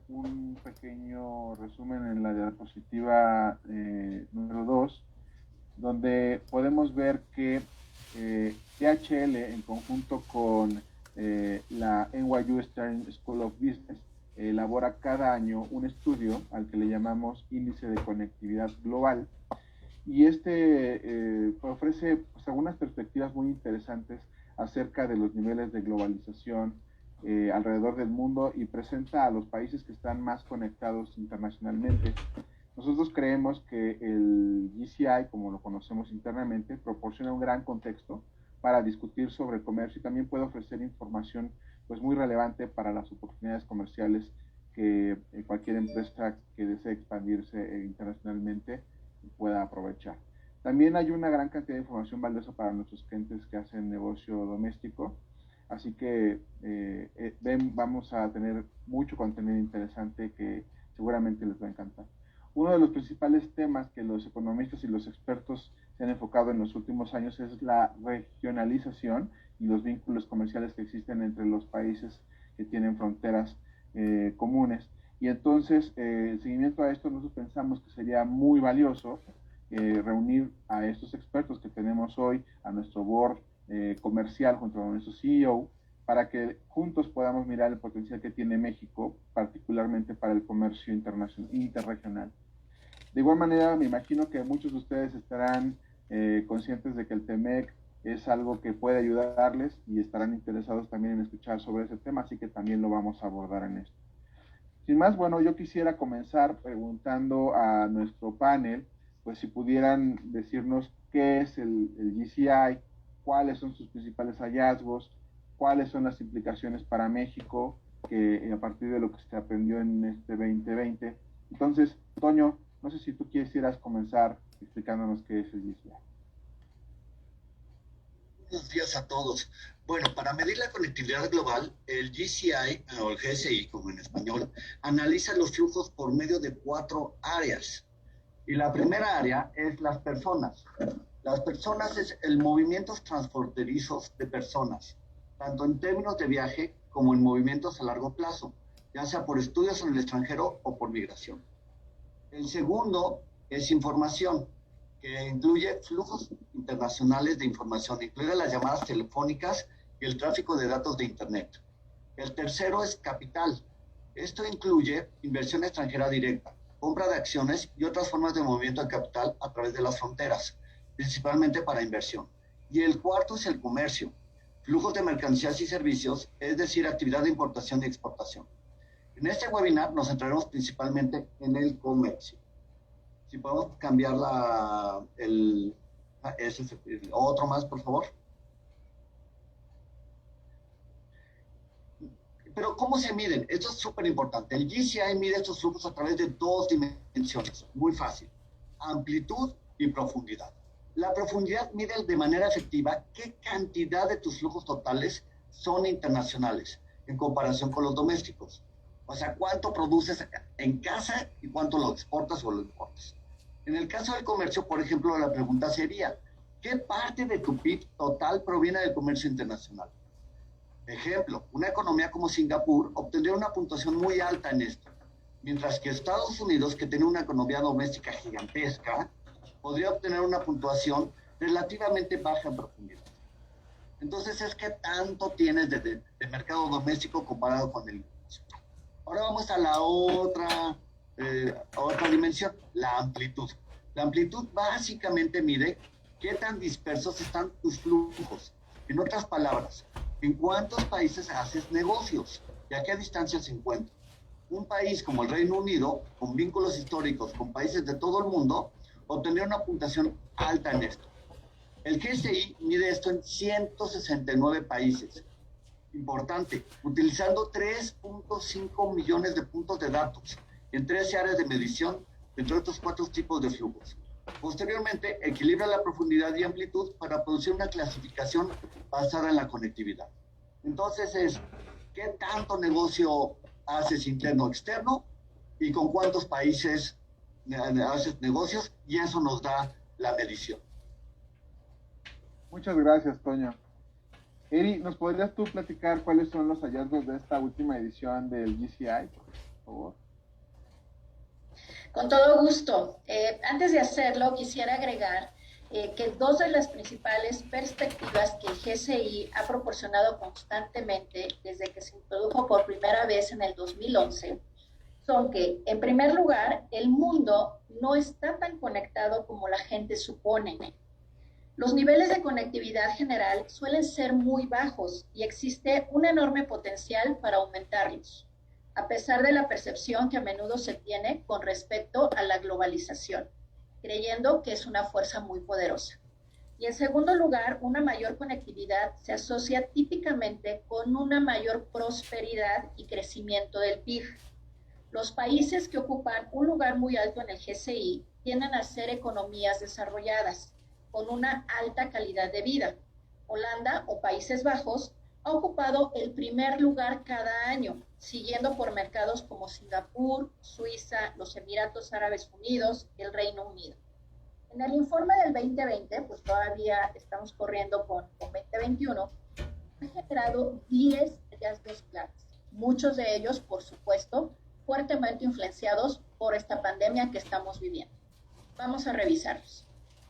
un pequeño resumen en la diapositiva número 2, donde podemos ver que DHL, en conjunto con la NYU Stern School of Business, elabora cada año un estudio al que le llamamos Índice de Conectividad Global, y ofrece pues, algunas perspectivas muy interesantes acerca de los niveles de globalización alrededor del mundo, y presenta a los países que están más conectados internacionalmente. Nosotros creemos que el GCI, como lo conocemos internamente, proporciona un gran contexto para discutir sobre comercio, y también puede ofrecer información pues, muy relevante para las oportunidades comerciales que cualquier empresa que desee expandirse internacionalmente pueda aprovechar. También hay una gran cantidad de información valiosa para nuestros clientes que hacen negocio doméstico, así que vamos a tener mucho contenido interesante que seguramente les va a encantar. Uno de los principales temas que los economistas y los expertos se han enfocado en los últimos años es la regionalización y los vínculos comerciales que existen entre los países que tienen fronteras comunes. Y entonces, en seguimiento a esto, nosotros pensamos que sería muy valioso reunir a estos expertos que tenemos hoy, a nuestro board comercial junto a nuestro CEO, para que juntos podamos mirar el potencial que tiene México, particularmente para el comercio interregional. De igual manera, me imagino que muchos de ustedes estarán conscientes de que el TEMEC es algo que puede ayudarles, y estarán interesados también en escuchar sobre ese tema, así que también lo vamos a abordar en esto. Sin más, bueno, yo quisiera comenzar preguntando a nuestro panel, pues si pudieran decirnos qué es el GCI, cuáles son sus principales hallazgos, cuáles son las implicaciones para México, que a partir de lo que se aprendió en este 2020. Entonces, Toño, no sé si tú quisieras comenzar explicándonos qué es el GCI. Buenos días a todos. Bueno, para medir la conectividad global, el GCI, o el GSI como en español, analiza los flujos por medio de 4 áreas. Y la primera área es las personas. Las personas es el movimiento transfronterizos de personas, tanto en términos de viaje como en movimientos a largo plazo, ya sea por estudios en el extranjero o por migración. El segundo es información, que incluye flujos internacionales de información, incluye las llamadas telefónicas y el tráfico de datos de Internet. El tercero es capital. Esto incluye inversión extranjera directa, compra de acciones y otras formas de movimiento de capital a través de las fronteras, principalmente para inversión. Y el cuarto es el comercio, flujos de mercancías y servicios, es decir, actividad de importación y exportación. En este webinar nos centraremos principalmente en el comercio. Si podemos cambiar otro más, por favor. Pero ¿cómo se miden? Esto es súper importante. El GCI mide estos flujos a través de 2 dimensiones. Muy fácil. Amplitud y profundidad. La profundidad mide de manera efectiva qué cantidad de tus flujos totales son internacionales en comparación con los domésticos. O sea, cuánto produces en casa y cuánto lo exportas o lo importas. En el caso del comercio, por ejemplo, la pregunta sería, ¿qué parte de tu PIB total proviene del comercio internacional? Ejemplo, una economía como Singapur obtendría una puntuación muy alta en esto, mientras que Estados Unidos, que tiene una economía doméstica gigantesca, podría obtener una puntuación relativamente baja en profundidad. Entonces, es que tanto tienes de mercado doméstico comparado con el comercio. Ahora vamos a la otra dimensión, la amplitud. La amplitud básicamente mide qué tan dispersos están tus flujos. En otras palabras, ¿en cuántos países haces negocios y a qué distancia se encuentran? Un país como el Reino Unido, con vínculos históricos con países de todo el mundo, obtendría una puntuación alta en esto. El GSI mide esto en 169 países. Importante, utilizando 3.5 millones de puntos de datos en 13 áreas de medición entre estos 4 tipos de flujos. Posteriormente, equilibra la profundidad y amplitud para producir una clasificación basada en la conectividad. Entonces es, ¿qué tanto negocio haces interno o externo y con cuántos países haces negocios? Y eso nos da la medición. Muchas gracias, Toño. Eri, ¿nos podrías tú platicar cuáles son los hallazgos de esta última edición del GCI, por favor? Con todo gusto. Antes de hacerlo, quisiera agregar que dos de las principales perspectivas que el GCI ha proporcionado constantemente desde que se introdujo por primera vez en el 2011 son que, en primer lugar, el mundo no está tan conectado como la gente supone. Los niveles de conectividad general suelen ser muy bajos y existe un enorme potencial para aumentarlos, a pesar de la percepción que a menudo se tiene con respecto a la globalización, creyendo que es una fuerza muy poderosa. Y en segundo lugar, una mayor conectividad se asocia típicamente con una mayor prosperidad y crecimiento del PIB. Los países que ocupan un lugar muy alto en el GCI tienden a ser economías desarrolladas, con una alta calidad de vida. Holanda o Países Bajos ha ocupado el primer lugar cada año, siguiendo por mercados como Singapur, Suiza, los Emiratos Árabes Unidos y el Reino Unido. En el informe del 2020, pues todavía estamos corriendo con 2021, ha generado 10 hallazgos claves, muchos de ellos, por supuesto, fuertemente influenciados por esta pandemia que estamos viviendo. Vamos a revisarlos.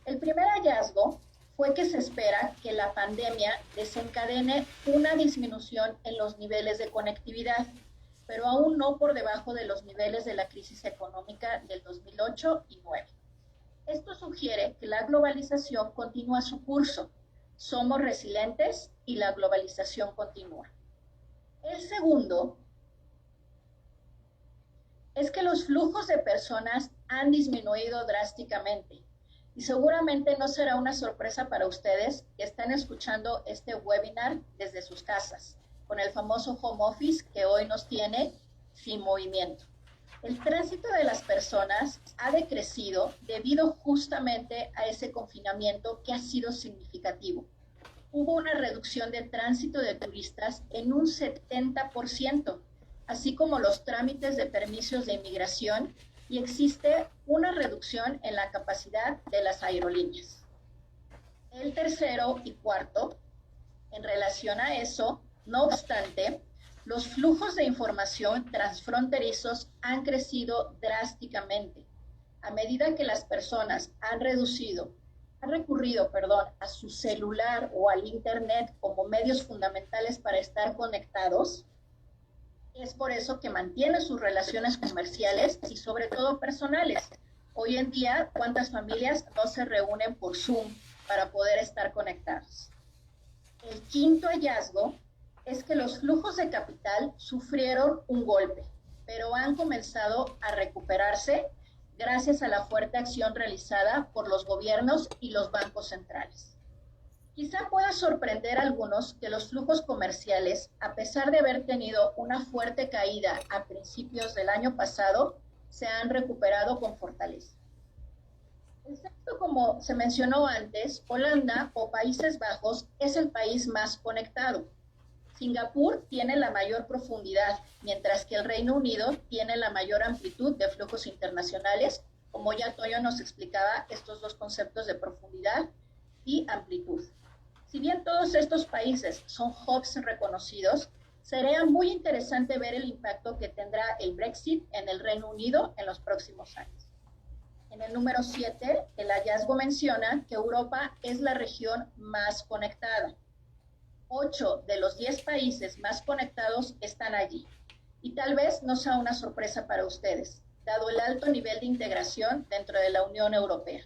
El primer hallazgo fue que se espera que la pandemia desencadene una disminución en los niveles de conectividad, pero aún no por debajo de los niveles de la crisis económica del 2008 y 2009. Esto sugiere que la globalización continúa su curso. Somos resilientes y la globalización continúa. El segundo es que los flujos de personas han disminuido drásticamente. Y seguramente no será una sorpresa para ustedes que están escuchando este webinar desde sus casas, con el famoso home office que hoy nos tiene sin movimiento. El tránsito de las personas ha decrecido debido justamente a ese confinamiento que ha sido significativo. Hubo una reducción de tránsito de turistas en un 70%, así como los trámites de permisos de inmigración, y existe una reducción en la capacidad de las aerolíneas. El tercero y cuarto, en relación a eso, no obstante, los flujos de información transfronterizos han crecido drásticamente. A medida que las personas han recurrido a su celular o al internet como medios fundamentales para estar conectados, es por eso que mantienen sus relaciones comerciales y sobre todo personales. Hoy en día, ¿cuántas familias no se reúnen por Zoom para poder estar conectados? El quinto hallazgo es que los flujos de capital sufrieron un golpe, pero han comenzado a recuperarse gracias a la fuerte acción realizada por los gobiernos y los bancos centrales. Quizá pueda sorprender a algunos que los flujos comerciales, a pesar de haber tenido una fuerte caída a principios del año pasado, se han recuperado con fortaleza. Excepto, como se mencionó antes, Holanda o Países Bajos es el país más conectado. Singapur tiene la mayor profundidad, mientras que el Reino Unido tiene la mayor amplitud de flujos internacionales, como ya Toyo nos explicaba estos dos conceptos de profundidad y amplitud. Si bien todos estos países son hubs reconocidos, sería muy interesante ver el impacto que tendrá el Brexit en el Reino Unido en los próximos años. En el número 7, el hallazgo menciona que Europa es la región más conectada. 8 de los 10 países más conectados están allí. Y tal vez no sea una sorpresa para ustedes, dado el alto nivel de integración dentro de la Unión Europea.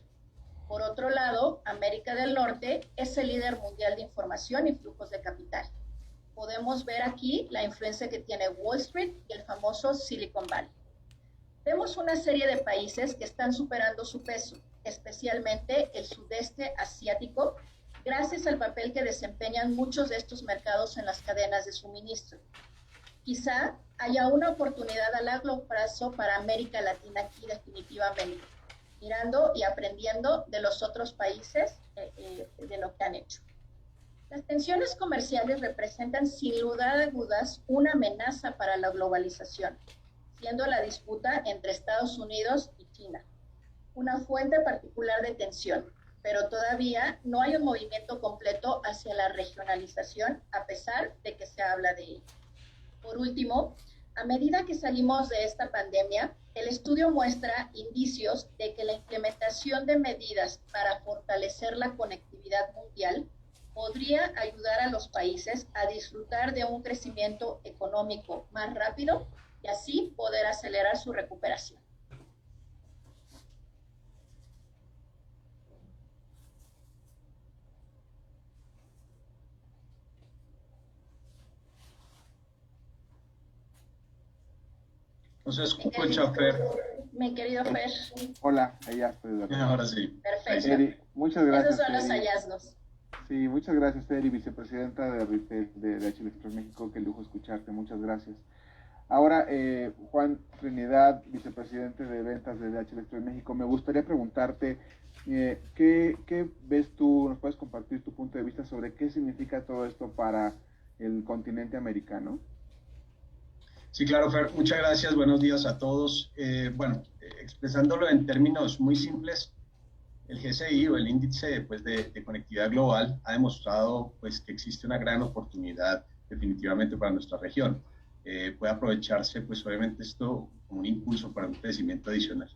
Por otro lado, América del Norte es el líder mundial de información y flujos de capital. Podemos ver aquí la influencia que tiene Wall Street y el famoso Silicon Valley. Vemos una serie de países que están superando su peso, especialmente el sudeste asiático, gracias al papel que desempeñan muchos de estos mercados en las cadenas de suministro. Quizá haya una oportunidad a largo plazo para América Latina aquí definitivamente, mirando y aprendiendo de los otros países de lo que han hecho. Las tensiones comerciales representan sin lugar a dudas una amenaza para la globalización, siendo la disputa entre Estados Unidos y China una fuente particular de tensión. pero todavía no hay un movimiento completo hacia la regionalización, a pesar de que se habla de ello. Por último, a medida que salimos de esta pandemia, el estudio muestra indicios de que la implementación de medidas para fortalecer la conectividad mundial podría ayudar a los países a disfrutar de un crecimiento económico más rápido y así poder acelerar su recuperación. No se escucha, Fer. Mi querido Fer. Hola, ahí ya estoy de acuerdo. Ahora sí. Perfecto. Eri, muchas gracias. Esos son los Eri. hallazgos. Sí, muchas gracias, Eri, vicepresidenta de Retail de DH Electros México. Qué lujo escucharte, muchas gracias. Ahora, Juan Trinidad, vicepresidente de ventas de DH Electros México, me gustaría preguntarte, ¿qué ves tú, nos puedes compartir tu punto de vista sobre qué significa todo esto para el continente americano? Sí, claro, Fer, muchas gracias, buenos días a todos. Expresándolo en términos muy simples, el GSI o el índice pues, de conectividad global ha demostrado pues, que existe una gran oportunidad definitivamente para nuestra región. Puede aprovecharse pues obviamente esto como un impulso para un crecimiento adicional.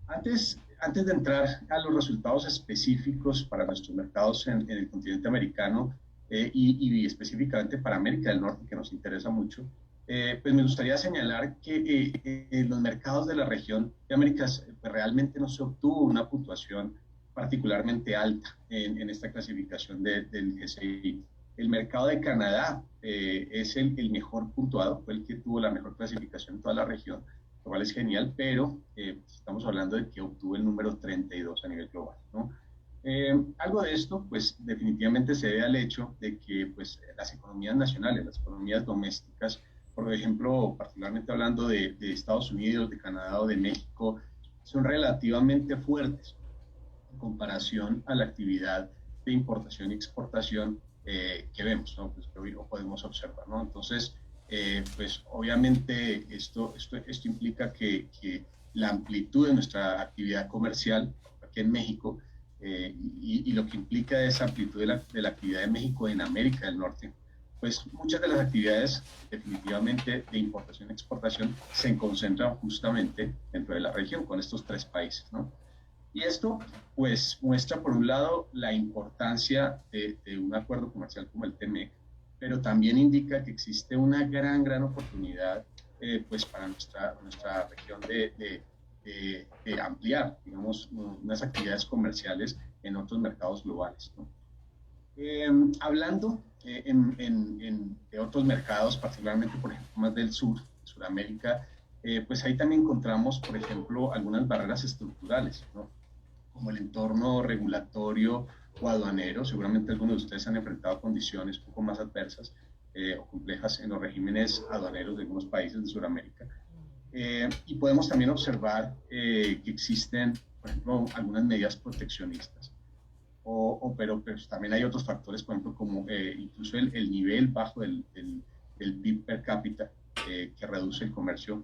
Antes de entrar a los resultados específicos para nuestros mercados en el continente americano y específicamente para América del Norte, que nos interesa mucho, pues me gustaría señalar que en los mercados de la región de Américas pues realmente no se obtuvo una puntuación particularmente alta en esta clasificación del GSI. El mercado de Canadá es el mejor puntuado, fue el que tuvo la mejor clasificación en toda la región, lo cual es genial, pero estamos hablando de que obtuvo el número 32 a nivel global, ¿no? Algo de esto, pues definitivamente se debe al hecho de que pues, las economías nacionales, las economías domésticas, por ejemplo, particularmente hablando de Estados Unidos, de Canadá o de México, son relativamente fuertes en comparación a la actividad de importación y exportación que vemos, ¿no? Pues, que hoy podemos observar, ¿no? Entonces, pues obviamente esto implica que la amplitud de nuestra actividad comercial aquí en México y lo que implica esa amplitud de la actividad de México en América del Norte, pues muchas de las actividades definitivamente de importación y exportación se concentran justamente dentro de la región con estos tres países, ¿no? Y esto pues muestra por un lado la importancia de un acuerdo comercial como el TEMEC, pero también indica que existe una gran oportunidad pues para nuestra región de ampliar, digamos, unas actividades comerciales en otros mercados globales, ¿no? Hablando de otros mercados, particularmente, por ejemplo, más del sur, Sudamérica, pues ahí también encontramos, por ejemplo, algunas barreras estructurales, ¿no? Como el entorno regulatorio o aduanero. Seguramente algunos de ustedes han enfrentado condiciones un poco más adversas o complejas en los regímenes aduaneros de algunos países de Sudamérica. Y podemos también observar que existen, por ejemplo, algunas medidas proteccionistas. Pero también hay otros factores, por ejemplo, como incluso el nivel bajo del PIB per cápita que reduce el comercio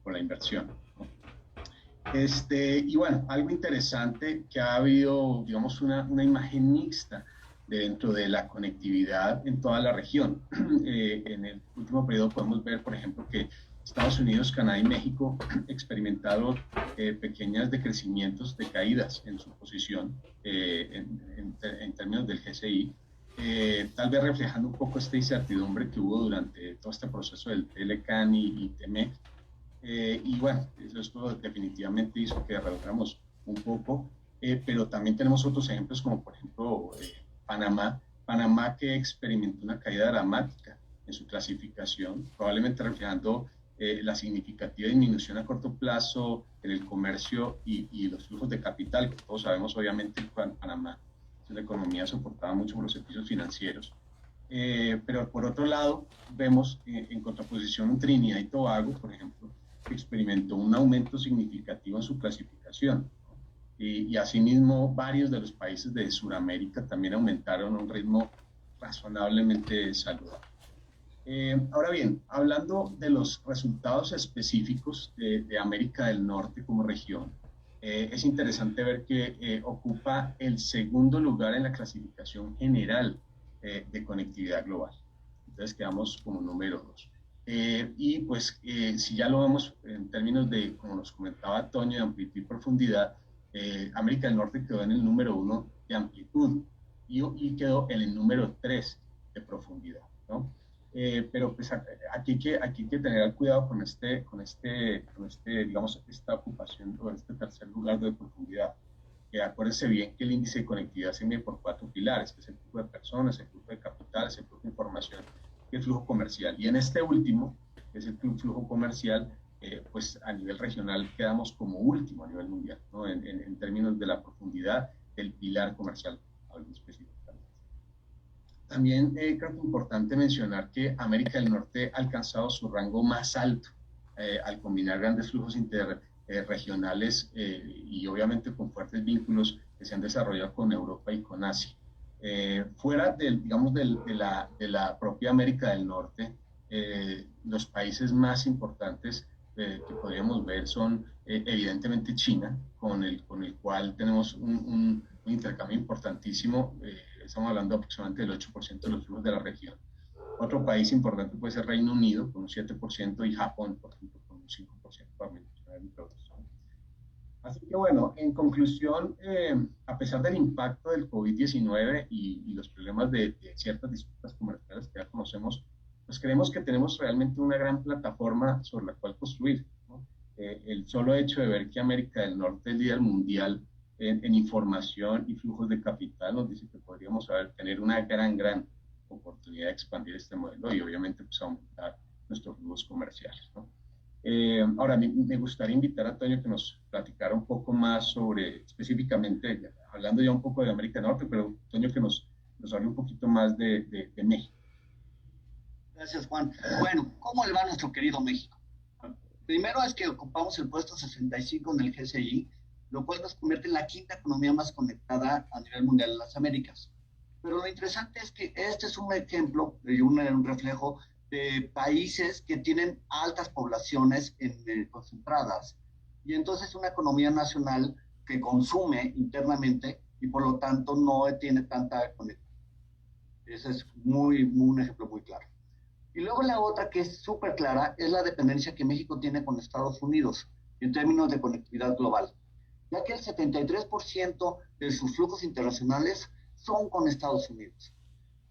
con la inversión, ¿no? Y bueno, algo interesante que ha habido, digamos, una imagen mixta dentro de la conectividad en toda la región. En el último periodo podemos ver, por ejemplo, que Estados Unidos, Canadá y México experimentaron pequeñas decrecimientos de caídas en su posición en términos del GSI, tal vez reflejando un poco esta incertidumbre que hubo durante todo este proceso del TLCAN y TEMEC. Y bueno, esto definitivamente hizo que redujéramos un poco, pero también tenemos otros ejemplos como por ejemplo Panamá que experimentó una caída dramática en su clasificación, probablemente reflejando la significativa disminución a corto plazo en el comercio y los flujos de capital, que todos sabemos obviamente que Panamá es una economía soportada mucho por los servicios financieros. Pero por otro lado, vemos en contraposición un Trinidad y Tobago, por ejemplo, que experimentó un aumento significativo en su clasificación. Y asimismo, varios de los países de Sudamérica también aumentaron a un ritmo razonablemente saludable. Ahora bien, hablando de los resultados específicos de América del Norte como región, es interesante ver que ocupa el segundo lugar en la clasificación general de conectividad global. Entonces quedamos como número 2. Y pues si ya lo vemos en términos de, como nos comentaba Toño, de amplitud y profundidad, América del Norte quedó en el número 1 de amplitud y quedó en el número 3 de profundidad, ¿no? Pero pues aquí hay que tener cuidado con digamos, esta ocupación o este tercer lugar de profundidad. Acuérdense bien que el índice de conectividad se mide por 4 pilares, que es el flujo de personas, el flujo de capitales, el flujo de información y el flujo comercial. Y en este último, que es el flujo comercial, pues a nivel regional quedamos como último a nivel mundial, ¿no? En términos de la profundidad del pilar comercial, algo específicamente. También creo que es importante mencionar que América del Norte ha alcanzado su rango más alto al combinar grandes flujos interregionales y obviamente con fuertes vínculos que se han desarrollado con Europa y con Asia. Fuera digamos, de la propia América del Norte, los países más importantes que podríamos ver son evidentemente China, con el cual tenemos un intercambio importantísimo. Estamos hablando aproximadamente del 8% de los flujos de la región. Otro país importante puede ser Reino Unido, con un 7%, y Japón, por ejemplo, con un 5%, para mencionar entre otros. Así que bueno, en conclusión, a pesar del impacto del COVID-19 y los problemas de ciertas disputas comerciales que ya conocemos, pues creemos que tenemos realmente una gran plataforma sobre la cual construir, ¿no? El solo hecho de ver que América del Norte es líder mundial en información y flujos de capital nos dice que podríamos tener una gran oportunidad de expandir este modelo y obviamente pues aumentar nuestros flujos comerciales, ¿no? Ahora, me gustaría invitar a Toño que nos platicara un poco más sobre, específicamente, hablando ya un poco de América del Norte, pero Toño que nos hable un poquito más de México. Gracias, Juan. Bueno, ¿cómo le va a nuestro querido México? Primero es que ocupamos el puesto 65 en el GSI, lo cual nos convierte en la quinta economía más conectada a nivel mundial en las Américas. Pero lo interesante es que este es un ejemplo y un reflejo de países que tienen altas poblaciones concentradas y entonces una economía nacional que consume internamente y por lo tanto no tiene tanta conexión. Ese es un ejemplo muy claro. Y luego la otra que es súper clara es la dependencia que México tiene con Estados Unidos en términos de conectividad global, ya que el 73% de sus flujos internacionales son con Estados Unidos.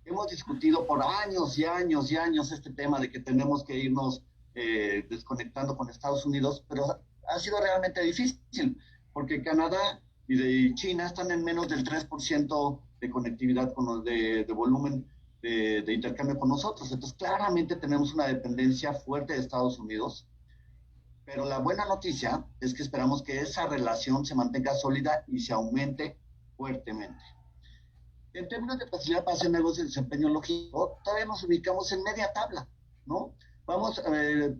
Hemos discutido por años y años y años este tema de que tenemos que irnos desconectando con Estados Unidos, pero ha sido realmente difícil, porque Canadá y China están en menos del 3% de conectividad de volumen de intercambio con nosotros. Entonces, claramente tenemos una dependencia fuerte de Estados Unidos, pero la buena noticia es que esperamos que esa relación se mantenga sólida y se aumente fuertemente. En términos de facilidad para hacer negocios y desempeño logístico, todavía nos ubicamos en media tabla, ¿no? Vamos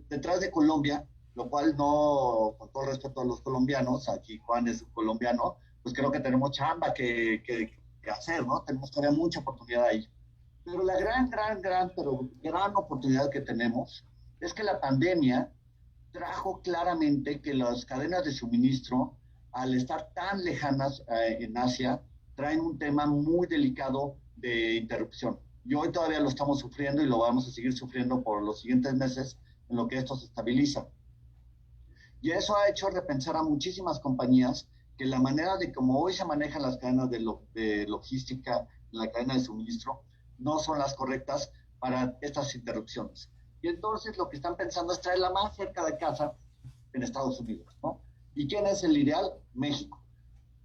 detrás de Colombia, lo cual no, con todo respeto a los colombianos, aquí Juan es un colombiano, pues creo que tenemos chamba que hacer, ¿no? Tenemos todavía mucha oportunidad ahí. Pero la gran oportunidad que tenemos es que la pandemia trajo claramente que las cadenas de suministro, al estar tan lejanas en Asia, traen un tema muy delicado de interrupción. Y hoy todavía lo estamos sufriendo y lo vamos a seguir sufriendo por los siguientes meses en lo que esto se estabiliza. Y eso ha hecho repensar a muchísimas compañías que la manera de cómo hoy se manejan las cadenas de logística, la cadena de suministro, no son las correctas para estas interrupciones. Y entonces lo que están pensando es traerla más cerca de casa en Estados Unidos, ¿no? ¿Y quién es el ideal? México.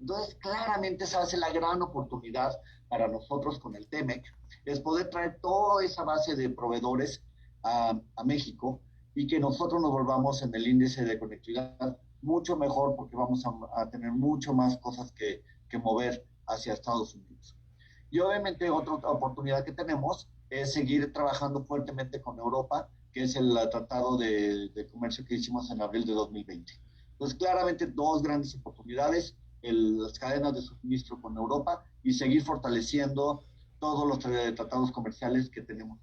Entonces, claramente esa va a ser la gran oportunidad para nosotros con el TEMEC, es poder traer toda esa base de proveedores a México y que nosotros nos volvamos en el índice de conectividad mucho mejor porque vamos a tener mucho más cosas que mover hacia Estados Unidos. Y obviamente otra oportunidad que tenemos es seguir trabajando fuertemente con Europa, que es el tratado de comercio que hicimos en abril de 2020. Entonces, claramente dos grandes oportunidades, las cadenas de suministro con Europa y seguir fortaleciendo todos los tratados comerciales que tenemos.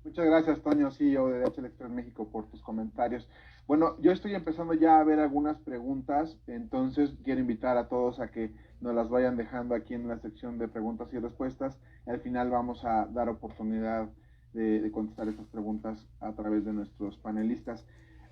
Muchas gracias, Toño, CEO de DHL Express México, por tus comentarios. Bueno, yo estoy empezando ya a ver algunas preguntas, entonces quiero invitar a todos a que nos las vayan dejando aquí en la sección de preguntas y respuestas. Al final vamos a dar oportunidad de contestar estas preguntas a través de nuestros panelistas.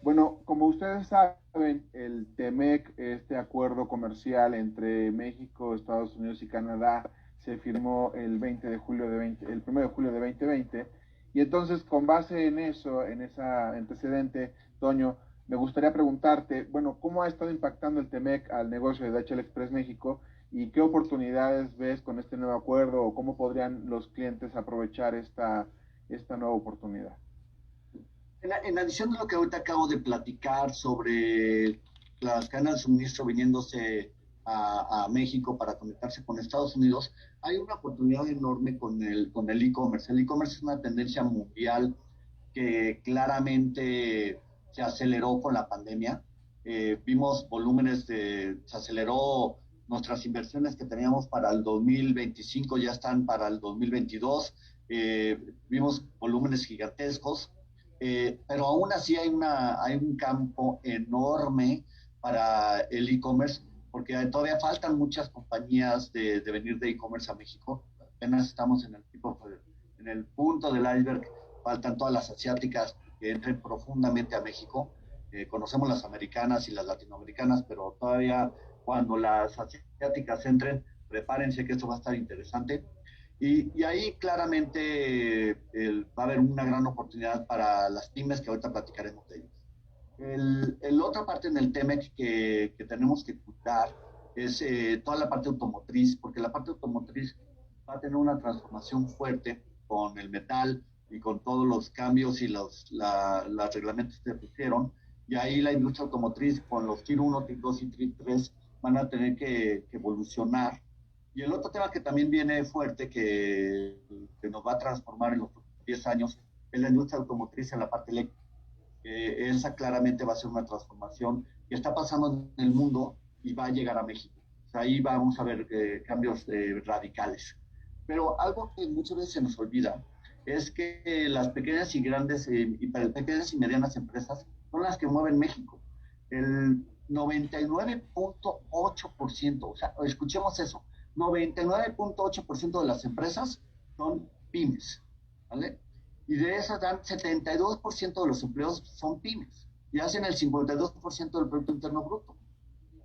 Bueno, como ustedes saben, el TEMEC, este acuerdo comercial entre México, Estados Unidos y Canadá, se firmó el 1 de julio de 2020. Y entonces, con base en eso, en ese antecedente, Toño, me gustaría preguntarte, bueno, ¿cómo ha estado impactando el TEMEC al negocio de DHL Express México y qué oportunidades ves con este nuevo acuerdo o cómo podrían los clientes aprovechar esta nueva oportunidad? En adición a lo que ahorita acabo de platicar sobre las cadenas de suministro viniéndose a México para conectarse con Estados Unidos, hay una oportunidad enorme con el e-commerce. El e-commerce es una tendencia mundial que claramente se aceleró con la pandemia. Vimos volúmenes se aceleró nuestras inversiones que teníamos para el 2025, ya están para el 2022. Vimos volúmenes gigantescos. Pero aún así hay un campo enorme para el e-commerce, porque todavía faltan muchas compañías de venir de e-commerce a México. Apenas estamos en el punto del iceberg, faltan todas las asiáticas que entren profundamente a México. Conocemos las americanas y las latinoamericanas, pero todavía cuando las asiáticas entren, prepárense que esto va a estar interesante. Y ahí claramente va a haber una gran oportunidad para las pymes que ahorita platicaremos de ellos. El otra parte en el TEMEC que tenemos que cuidar es toda la parte automotriz, porque la parte automotriz va a tener una transformación fuerte con el metal y con todos los cambios y los reglamentos que se pusieron. Y ahí la industria automotriz con los Tier 1, Tier 2 y Tier 3 van a tener que evolucionar. Y el otro tema que también viene fuerte, que nos va a transformar en los 10 años, es la industria automotriz en la parte eléctrica. Esa claramente va a ser una transformación que está pasando en el mundo y va a llegar a México. O sea, ahí vamos a ver cambios radicales. Pero algo que muchas veces se nos olvida es que las pequeñas y grandes pequeñas y medianas empresas son las que mueven México. El 99.8%, o sea, escuchemos eso, 99.8% de las empresas son pymes, ¿vale? Y de esas dan 72% de los empleos son pymes y hacen el 52% del Producto Interno Bruto.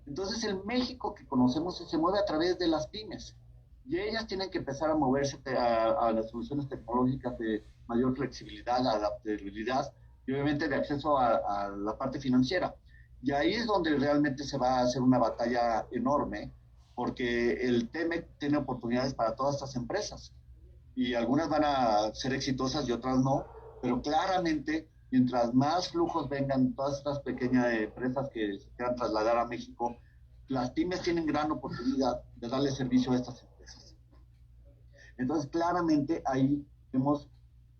Entonces el México que conocemos se mueve a través de las pymes y ellas tienen que empezar a moverse a las soluciones tecnológicas de mayor flexibilidad, adaptabilidad y obviamente de acceso a la parte financiera. Y ahí es donde realmente se va a hacer una batalla enorme, porque el TEMEC tiene oportunidades para todas estas empresas y algunas van a ser exitosas y otras no, pero claramente mientras más flujos vengan todas estas pequeñas empresas que se quieran trasladar a México, las pymes tienen gran oportunidad de darle servicio a estas empresas. Entonces claramente ahí vemos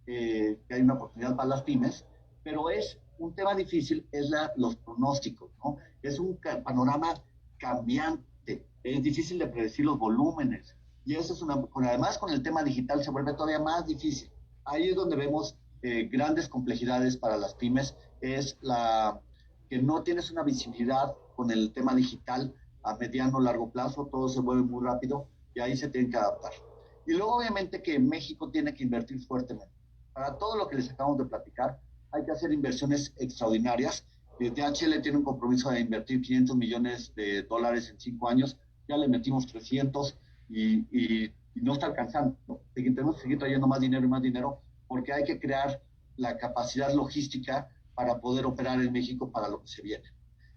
que hay una oportunidad para las pymes, pero es un tema difícil, es los pronósticos, ¿no? Es un panorama cambiante, es difícil de predecir los volúmenes, y eso es además con el tema digital se vuelve todavía más difícil. Ahí es donde vemos grandes complejidades para las pymes, es que no tienes una visibilidad con el tema digital a mediano o largo plazo, todo se mueve muy rápido y ahí se tienen que adaptar. Y luego obviamente que México tiene que invertir fuertemente. Para todo lo que les acabamos de platicar, hay que hacer inversiones extraordinarias. DHL tiene un compromiso de invertir $500 millones en 5 años, ya le metimos 300 y no está alcanzando. Tenemos que seguir trayendo más dinero y más dinero porque hay que crear la capacidad logística para poder operar en México para lo que se viene.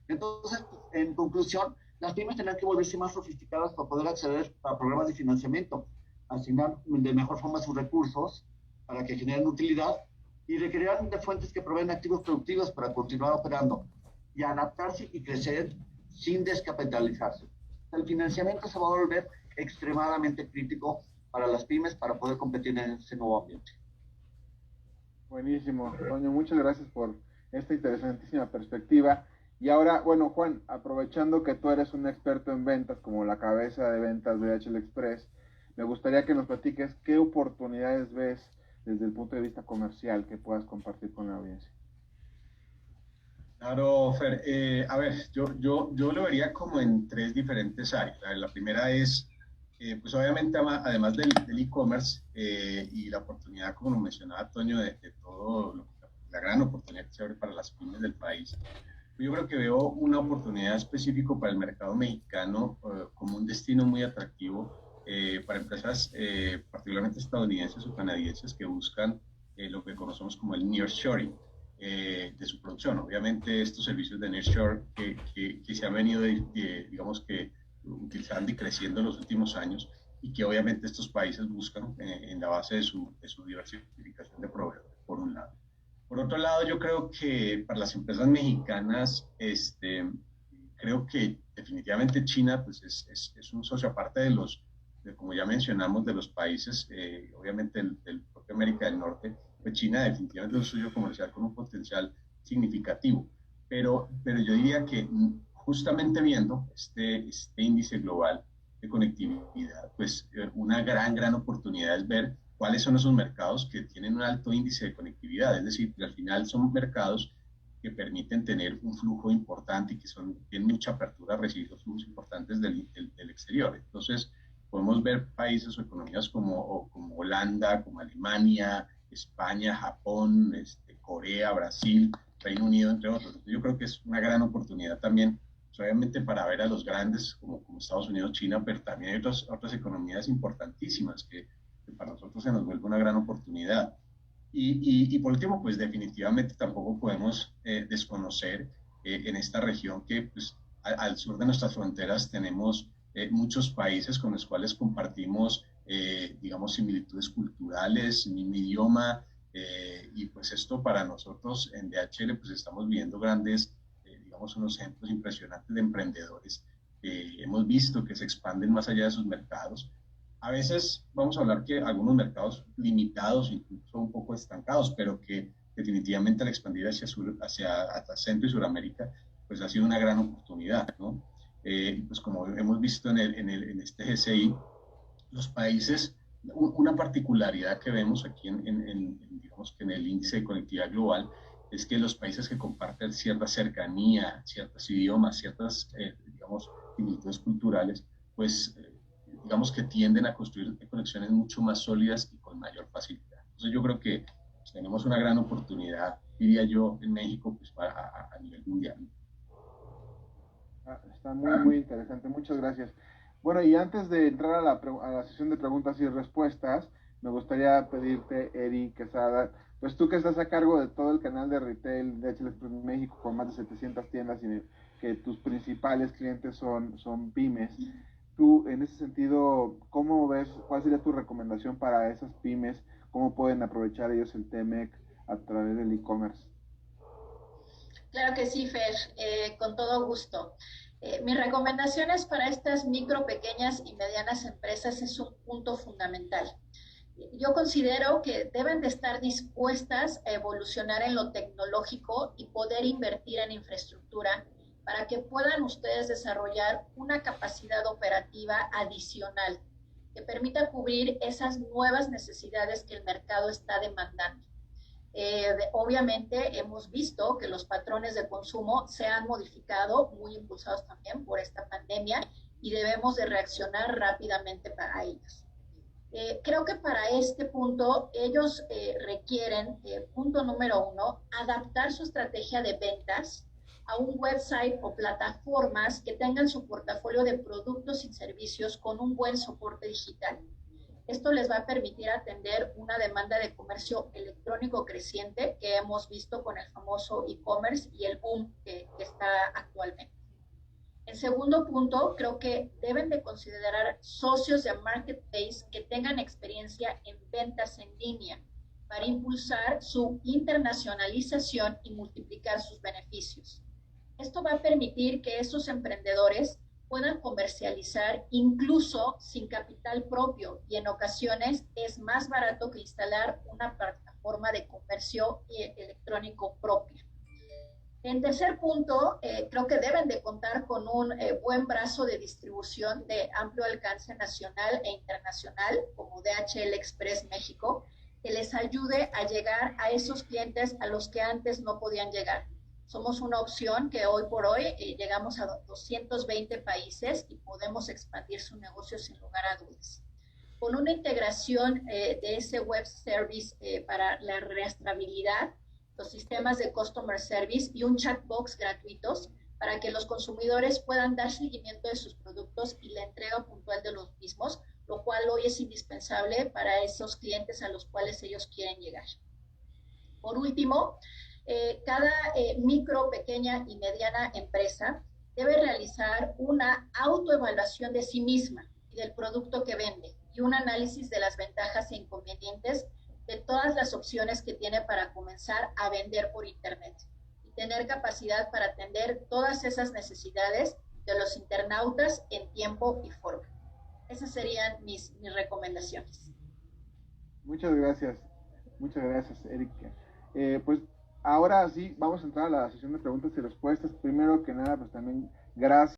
Entonces, en conclusión, las pymes tendrán que volverse más sofisticadas para poder acceder a programas de financiamiento, asignar de mejor forma sus recursos para que generen utilidad y requerirán de fuentes que proveen activos productivos para continuar operando y adaptarse y crecer sin descapitalizarse. El financiamiento se va a volver extremadamente crítico para las pymes para poder competir en ese nuevo ambiente. Buenísimo, Toño, muchas gracias por esta interesantísima perspectiva. Y ahora, bueno, Juan, aprovechando que tú eres un experto en ventas, como la cabeza de ventas de DHL Express, me gustaría que nos platiques qué oportunidades ves desde el punto de vista comercial que puedas compartir con la audiencia. Claro, Fer. A ver, yo lo vería como en tres diferentes áreas. A ver, la primera es, pues obviamente, además del e-commerce y la oportunidad, como lo mencionaba Toño, de todo la gran oportunidad que se abre para las pymes del país. Yo creo que veo una oportunidad específica para el mercado mexicano como un destino muy atractivo para empresas particularmente estadounidenses o canadienses que buscan lo que conocemos como el nearshoring de su producción. Obviamente estos servicios de nearshore que se han venido, digamos que utilizando y creciendo en los últimos años y que obviamente estos países buscan en la base de su diversificación de proveedores, por un lado. Por otro lado, yo creo que para las empresas mexicanas, creo que definitivamente China pues es un socio aparte como ya mencionamos, de los países, obviamente del propio América del Norte, pues China definitivamente es un socio comercial con un potencial significativo. Pero yo diría que justamente viendo este índice global de conectividad, pues una gran oportunidad es ver cuáles son esos mercados que tienen un alto índice de conectividad, es decir, que al final son mercados que permiten tener un flujo importante y que tienen mucha apertura a recibir los flujos importantes del exterior. Entonces, podemos ver países o economías como Holanda, como Alemania, España, Japón, Corea, Brasil, Reino Unido, entre otros. Entonces, yo creo que es una gran oportunidad también, pues, obviamente para ver a los grandes como Estados Unidos, China, pero también hay otras economías importantísimas que para nosotros se nos vuelve una gran oportunidad. Y por último, pues definitivamente tampoco podemos desconocer en esta región que pues, al sur de nuestras fronteras tenemos muchos países con los cuales compartimos, digamos, similitudes culturales, mismo idioma, y pues esto para nosotros en DHL pues estamos viendo grandes, digamos, unos ejemplos impresionantes de emprendedores que hemos visto que se expanden más allá de sus mercados. A veces vamos a hablar que algunos mercados limitados, incluso un poco estancados, pero que definitivamente al expandir hasta Centro y Suramérica, pues ha sido una gran oportunidad, ¿no? Pues como hemos visto en este GCI, los países, una particularidad que vemos aquí digamos que en el índice de conectividad global, es que los países que comparten cierta cercanía, ciertos idiomas, ciertas, digamos, similitudes culturales, pues digamos que tienden a construir conexiones mucho más sólidas y con mayor facilidad. Entonces yo creo que pues, tenemos una gran oportunidad, diría yo, en México, pues a nivel mundial. Está muy interesante, muchas gracias. Bueno, y antes de entrar a la sesión de preguntas y respuestas, me gustaría pedirte, Eri Quesada, pues tú que estás a cargo de todo el canal de retail de DHL Express México con más de 700 tiendas y que tus principales clientes son pymes, tú en ese sentido, ¿cómo ves, cuál sería tu recomendación para esas pymes? ¿Cómo pueden aprovechar ellos el TMEC a través del e-commerce? Claro que sí, Fer, con todo gusto. Mis recomendaciones para estas micro, pequeñas y medianas empresas es un punto fundamental. Yo considero que deben de estar dispuestas a evolucionar en lo tecnológico y poder invertir en infraestructura para que puedan ustedes desarrollar una capacidad operativa adicional que permita cubrir esas nuevas necesidades que el mercado está demandando. Obviamente hemos visto que los patrones de consumo se han modificado, muy impulsados también por esta pandemia, y debemos de reaccionar rápidamente para ellos. Creo que para este punto ellos requieren, punto número 1, adaptar su estrategia de ventas a un website o plataformas que tengan su portafolio de productos y servicios con un buen soporte digital. Esto les va a permitir atender una demanda de comercio electrónico creciente que hemos visto con el famoso e-commerce y el boom que está actualmente. En segundo punto, creo que deben de considerar socios de marketplace que tengan experiencia en ventas en línea para impulsar su internacionalización y multiplicar sus beneficios. Esto va a permitir que esos emprendedores puedan comercializar incluso sin capital propio y en ocasiones es más barato que instalar una plataforma de comercio electrónico propia. En tercer punto, creo que deben de contar con un buen brazo de distribución de amplio alcance nacional e internacional como DHL Express México, que les ayude a llegar a esos clientes a los que antes no podían llegar. Somos una opción que hoy por hoy llegamos a 220 países y podemos expandir su negocio sin lugar a dudas. Con una integración de ese web service para la rastreabilidad, los sistemas de customer service y un chatbox gratuitos para que los consumidores puedan dar seguimiento de sus productos y la entrega puntual de los mismos, lo cual hoy es indispensable para esos clientes a los cuales ellos quieren llegar. Por último, cada micro, pequeña y mediana empresa debe realizar una autoevaluación de sí misma y del producto que vende y un análisis de las ventajas e inconvenientes de todas las opciones que tiene para comenzar a vender por Internet y tener capacidad para atender todas esas necesidades de los internautas en tiempo y forma. Esas serían mis recomendaciones. Muchas gracias, Erika. Pues ahora sí, vamos a entrar a la sesión de preguntas y respuestas. Primero que nada, pues también gracias